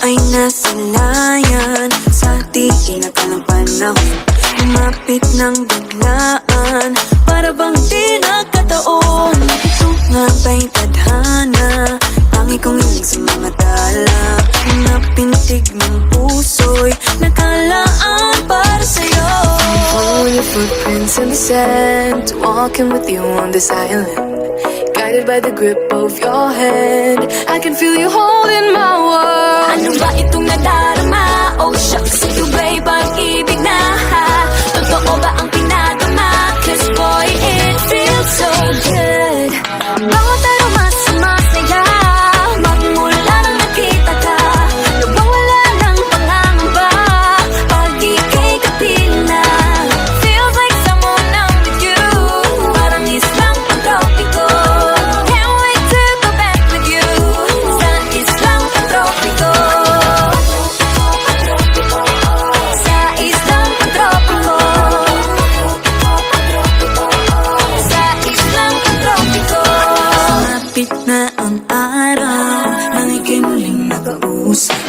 Ay nasanayan sa di inakalang panahon. Lumapit ng biglaan, para bang di nakataon. Ito nga ba'y tadhana, tangi kong iling sa mga tala. Napintig ng puso'y nakalaan para sa'yo. Following your footprints in the sand, walking with you on this island, guided by the grip of your hand. I can feel you holding my world. Ano ba itong nadarama? Oh shucks, ito ba'y pag-ibig na? Totoo ba ang pinadama? Cause boy, it feels so good. Bawat aroma sumasaya, magmula nang nakita ka. Nawawala ng pangangamba, pag ika'y kapiling na. Feels like someone I'm with you, parang islang pantropiko. Can't wait to go back with you, sa islang pantropiko. Sa islang pantropiko. Sa islang pantropiko. Sumapit na ang araw, nang ika'y muling nakausap.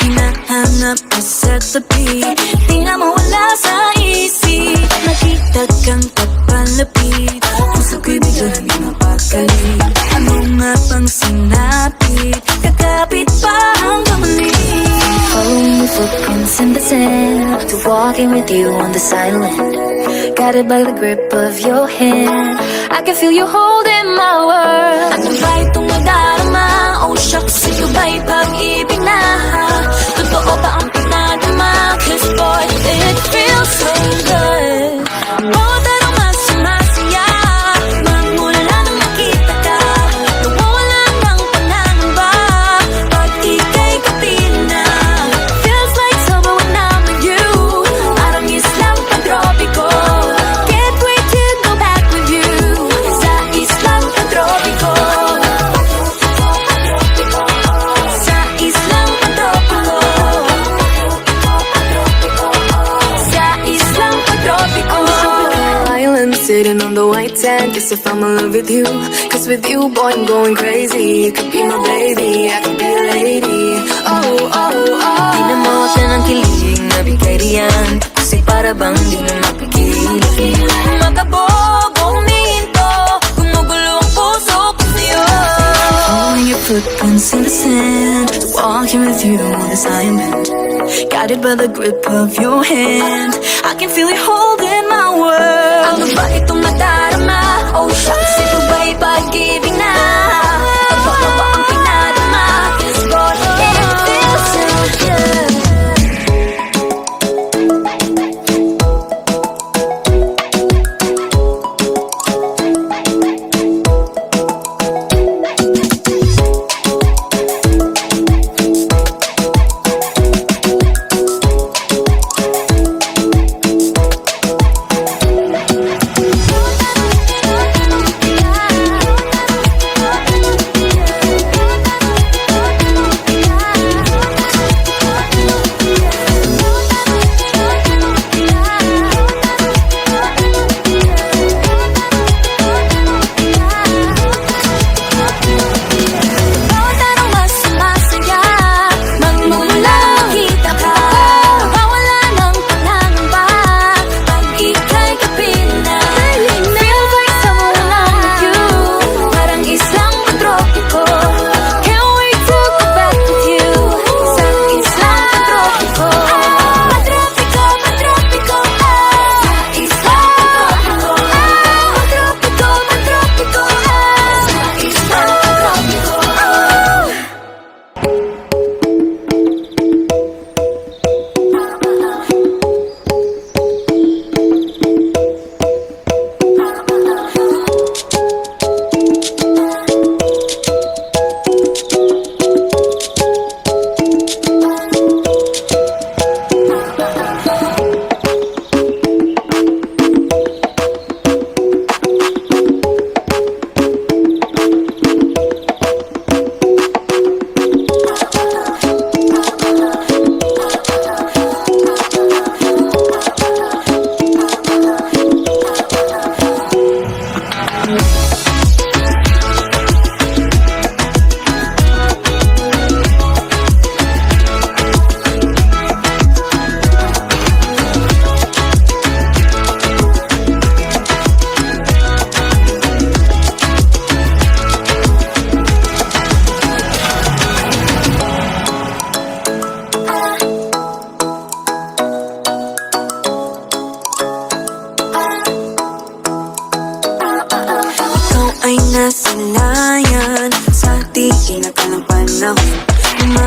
Hinahanap ka sa tabi, di na mawala sa isip. Nakita kang papalapit, puso ko'y bigla naging mapakali. Ano nga bang sinapit, kakapit pa hanggang muli. Following your footprints in the sand, to walking with you on this island, guided by the grip of your hand. I can feel you holding my world. Ano ba itong nadarama? Oh shucks, ito ba'y pag-ibig na? Totoo ba ang pinadama? Cause boy, it feels so good. Bawat aroma sumasaya, magmula nang nakita ka. Nawawala ng pangangamba, pag ika'y kapiling na. Feels like summer when I'm with you, parang islang pantropiko. Can't wait to go back with you, sa islang pantropiko. Sa islang pantropiko. Sa islang pantropiko. Island sitting on the white sand, guess if I'm in love with you, cause with you boy I'm going crazy. You could be my baby, I could be a lady. Oh, oh, oh. Tingnan mo siya ng kilig, nabigay riyan, kasi para bang di na mapigilan. Makabog, huminto, gumugulo ang puso ko sa'yo. Following your footprints in the sand, walking with you on this island, guided by the grip of your hand. I can feel you holding my world. Ano ba itong nadarama? Oh shucks, ito ba'y pag-ibig na? Totoo ba ang pinadama? Cause boy, it feels so good.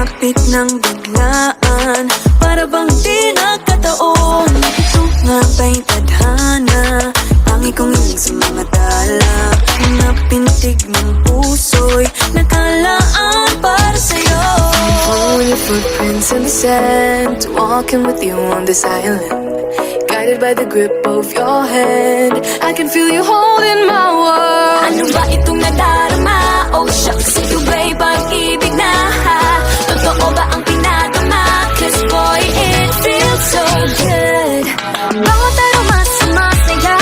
Lumapit ng biglaan, para bang di nagkataon. Ito nga ba'y tadhana, tangi kong ilig sa mga dala. Napintig ng puso'y nakalaan para sa'yo. Following your footprints in the sand, walking with you on this island. Guided by the grip of your hand, I can feel you holding my world. Ano ba itong nadarama? Oh shucks, ito ba'y pag-ibig na? Totoo ba ang pinadama? Cause boy, it feels so good. Bawat araw mas masaya,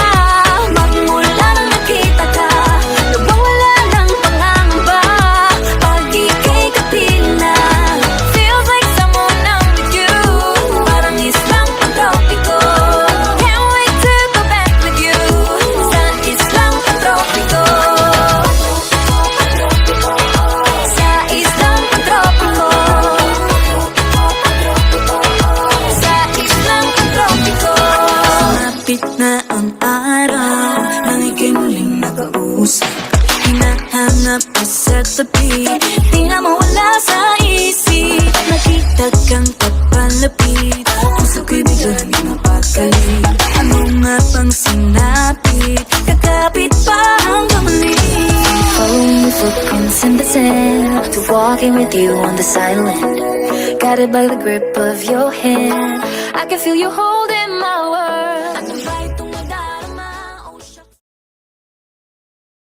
magmula nang nakita ka. Nawawala ng pangangamba, pag ika'y kapiling na. Feels like someone I'm with you, parang islang pantropiko. Can't wait to go back with you, sa islang pantropiko. Sa islang pantropiko. Sa islang pantropiko. Malapit na ang araw nang ika'y muling nakausap. Hinahanap ka sa tabi, di na mawala sa isip. Nakita kang papalapit, puso ko'y biglang di mapakali. Ano nga bang sinapit, kakapit pa hanggang muli. Following your footprints in the sand, to walking with you on this island. Guided by the grip of your hand, I can feel you holding my world.